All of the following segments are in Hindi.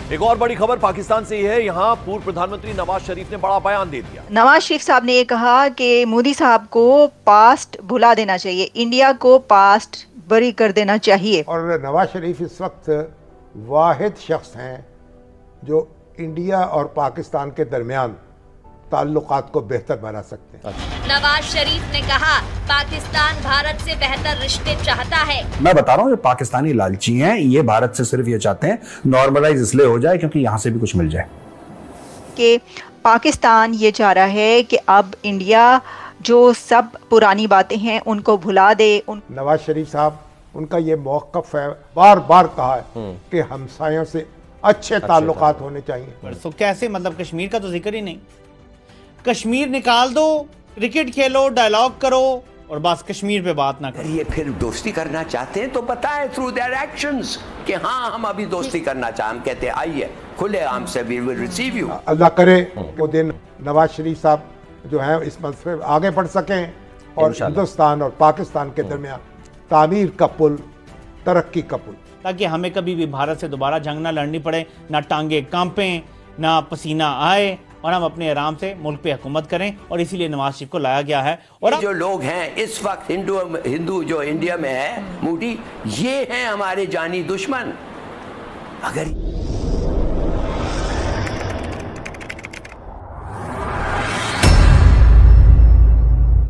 एक और बड़ी खबर पाकिस्तान से ही है। यहाँ पूर्व प्रधानमंत्री नवाज शरीफ ने बड़ा बयान दे दिया। नवाज शरीफ साहब ने ये कहा कि मोदी साहब को पास्ट भुला देना चाहिए, इंडिया को पास्ट बरी कर देना चाहिए। और नवाज शरीफ इस वक्त वाहिद शख्स हैं जो इंडिया और पाकिस्तान के दरमियान ताल्लुकात को बेहतर बना सकते हैं। नवाज शरीफ ने कहा पाकिस्तान भारत से बेहतर रिश्ते चाहता है। मैं बता रहा हूँ ये पाकिस्तानी लालची हैं, ये भारत से सिर्फ ये चाहते हैं नॉर्मलाइज इसलिए हो जाए क्योंकि यहाँ से भी कुछ मिल जाए। कि पाकिस्तान ये चाह रहा है कि अब इंडिया जो सब पुरानी बातें हैं उनको भुला दे। नवाज शरीफ साहब उनका ये मौक़िफ़ है, बार बार कहा है कि हमसायों से अच्छे ताल्लुकात होने चाहिए। तो कैसे, मतलब कश्मीर का तो जिक्र ही नहीं। कश्मीर निकाल दो, क्रिकेट खेलो, डायलॉग करो और बस कश्मीर पे बात ना करो। ये फिर दोस्ती करना चाहते हैं तो बताएं थ्रू देयर एक्शंस कि हाँ हम अभी दोस्ती करना चाहते, हम कहते हैं आइए खुले आम से वी विल रिसीव यू। अल्लाह करे वो दिन नवाज शरीफ साहब जो है इस मसले में आगे बढ़ सकें और हिंदुस्तान और पाकिस्तान के दरमियान तामीर का पुल, तरक्की का पुल, ताकि हमें कभी भी भारत से दोबारा जंग ना लड़नी पड़े, ना टांगे कांपें, ना पसीना आए और हम अपने आराम से मुल्क पे हुकूमत करें। और इसीलिए नवाज शरीफ को लाया गया है। और जो लोग हैं इस वक्त हिंदू जो इंडिया में है मोदी, ये हैं हमारे जानी दुश्मन। अगर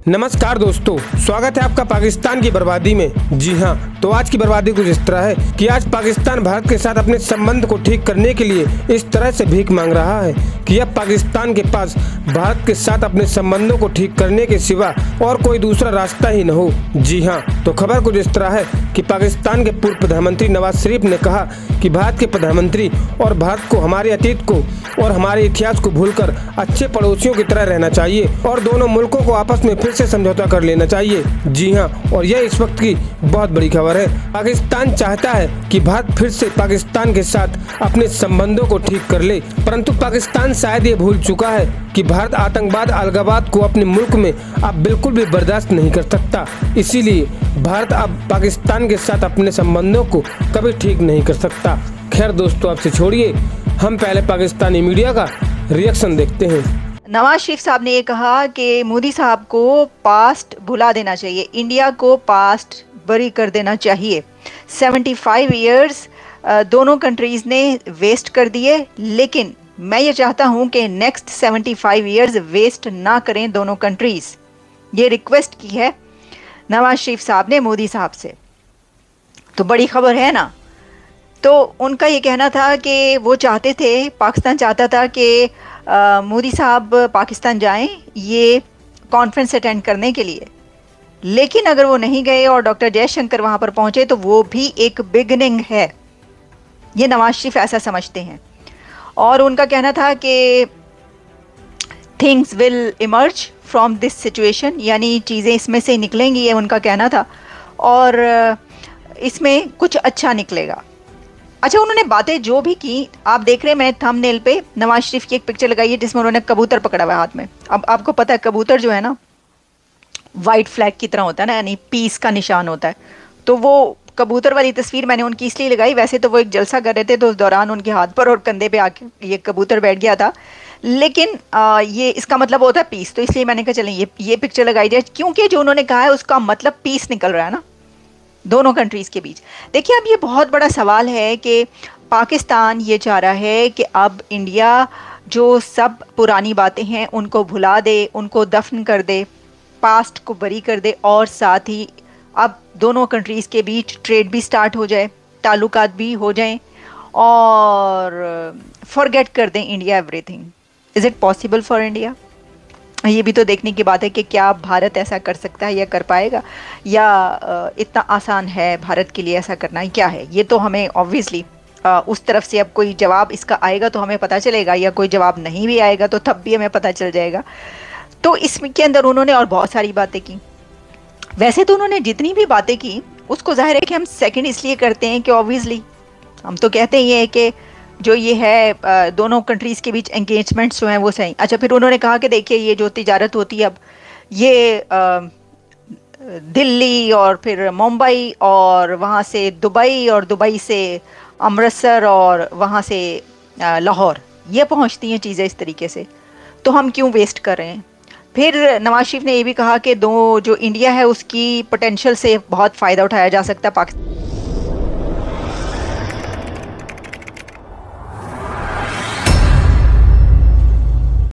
नमस्कार दोस्तों, स्वागत है आपका पाकिस्तान की बर्बादी में। जी हाँ, तो आज की बर्बादी कुछ इस तरह है कि आज पाकिस्तान भारत के साथ अपने संबंध को ठीक करने के लिए इस तरह से भीख मांग रहा है कि अब पाकिस्तान के पास भारत के साथ अपने संबंधों को ठीक करने के सिवा और कोई दूसरा रास्ता ही न हो। जी हाँ, तो खबर कुछ इस तरह है कि पाकिस्तान के पूर्व प्रधानमंत्री नवाज शरीफ ने कहा कि भारत के प्रधानमंत्री और भारत को हमारे अतीत को और हमारे इतिहास को भूलकर अच्छे पड़ोसियों की तरह रहना चाहिए और दोनों मुल्कों को आपस में फिर से समझौता कर लेना चाहिए। जी हाँ, और यह इस वक्त की बहुत बड़ी खबर है। पाकिस्तान चाहता है कि भारत फिर से पाकिस्तान के साथ अपने संबंधों को ठीक कर ले, परंतु पाकिस्तान शायद ये भूल चुका है कि भारत आतंकवाद, अलगाववाद को अपने मुल्क में अब बिल्कुल भी बर्दाश्त नहीं कर सकता। इसीलिए भारत अब पाकिस्तान के साथ अपने संबंधों को कभी ठीक नहीं कर सकता। खैर दोस्तों, आपसे छोड़िए, हम पहले पाकिस्तानी मीडिया का रिएक्शन देखते हैं। नवाज शरीफ साहब ने ये कहा कि मोदी साहब को पास्ट भुला देना चाहिए, इंडिया को पास्ट बरी कर देना चाहिए। 75 इयर्स दोनों कंट्रीज़ ने वेस्ट कर दिए, लेकिन मैं ये चाहता हूँ कि नेक्स्ट 75 इयर्स वेस्ट ना करें दोनों कंट्रीज़। ये रिक्वेस्ट की है नवाज शरीफ साहब ने मोदी साहब से। तो बड़ी खबर है ना। तो उनका ये कहना था कि वो चाहते थे, पाकिस्तान चाहता था कि मोदी साहब पाकिस्तान जाएं ये कॉन्फ्रेंस अटेंड करने के लिए, लेकिन अगर वो नहीं गए और डॉक्टर जयशंकर वहाँ पर पहुँचे तो वो भी एक बिगनिंग है। ये नवाज शरीफ ऐसा समझते हैं और उनका कहना था कि things will emerge from this situation, यानी चीज़ें इसमें से निकलेंगी, ये उनका कहना था और इसमें कुछ अच्छा निकलेगा। अच्छा, उन्होंने बातें जो भी की आप देख रहे हैं, मैं थंबनेल पे नवाज शरीफ की एक पिक्चर लगाई है जिसमें उन्होंने कबूतर पकड़ा हुआ है हाथ में। अब आपको पता है कबूतर जो है ना वाइट फ्लैग की तरह होता है ना, यानी पीस का निशान होता है। तो वो कबूतर वाली तस्वीर मैंने उनकी इसलिए लगाई, वैसे तो वो एक जलसा कर रहे थे तो उस दौरान उनके हाथ पर और कंधे पे आके ये कबूतर बैठ गया था, लेकिन ये इसका मतलब होता है पीस, तो इसलिए मैंने कहा चलें ये पिक्चर लगाई जाए, क्योंकि जो उन्होंने कहा है उसका मतलब पीस निकल रहा है ना दोनों कंट्रीज़ के बीच। देखिए, अब ये बहुत बड़ा सवाल है कि पाकिस्तान ये चाह रहा है कि अब इंडिया जो सब पुरानी बातें हैं उनको भुला दे, उनको दफन कर दे, पास्ट को बरी कर दे और साथ ही अब दोनों कंट्रीज़ के बीच ट्रेड भी स्टार्ट हो जाए, ताल्लुकात भी हो जाएं और फॉरगेट कर दें India everything. Is it possible for India? ये भी तो देखने की बात है कि क्या भारत ऐसा कर सकता है या कर पाएगा, या इतना आसान है भारत के लिए ऐसा करना, क्या है ये तो हमें ऑब्वियसली उस तरफ से अब कोई जवाब इसका आएगा तो हमें पता चलेगा, या कोई जवाब नहीं भी आएगा तो तब भी हमें पता चल जाएगा। तो इसके अंदर उन्होंने और बहुत सारी बातें की। वैसे तो उन्होंने जितनी भी बातें की उसको जाहिर है कि हम सेकंड इसलिए करते हैं कि ऑब्वियसली हम तो कहते ही हैं कि जो ये है दोनों कंट्रीज़ के बीच एंगेजमेंट्स जो हैं वो सही। अच्छा, फिर उन्होंने कहा कि देखिए ये जो तिजारत होती है अब ये दिल्ली और फिर मुंबई और वहाँ से दुबई और दुबई से अमृतसर और वहाँ से लाहौर, ये पहुंचती हैं चीज़ें इस तरीके से, तो हम क्यों वेस्ट कर रहे हैं। फिर नवाज शरीफ ने ये भी कहा कि जो इंडिया है उसकी पोटेंशियल से बहुत फ़ायदा उठाया जा सकता है पाकिस्तान।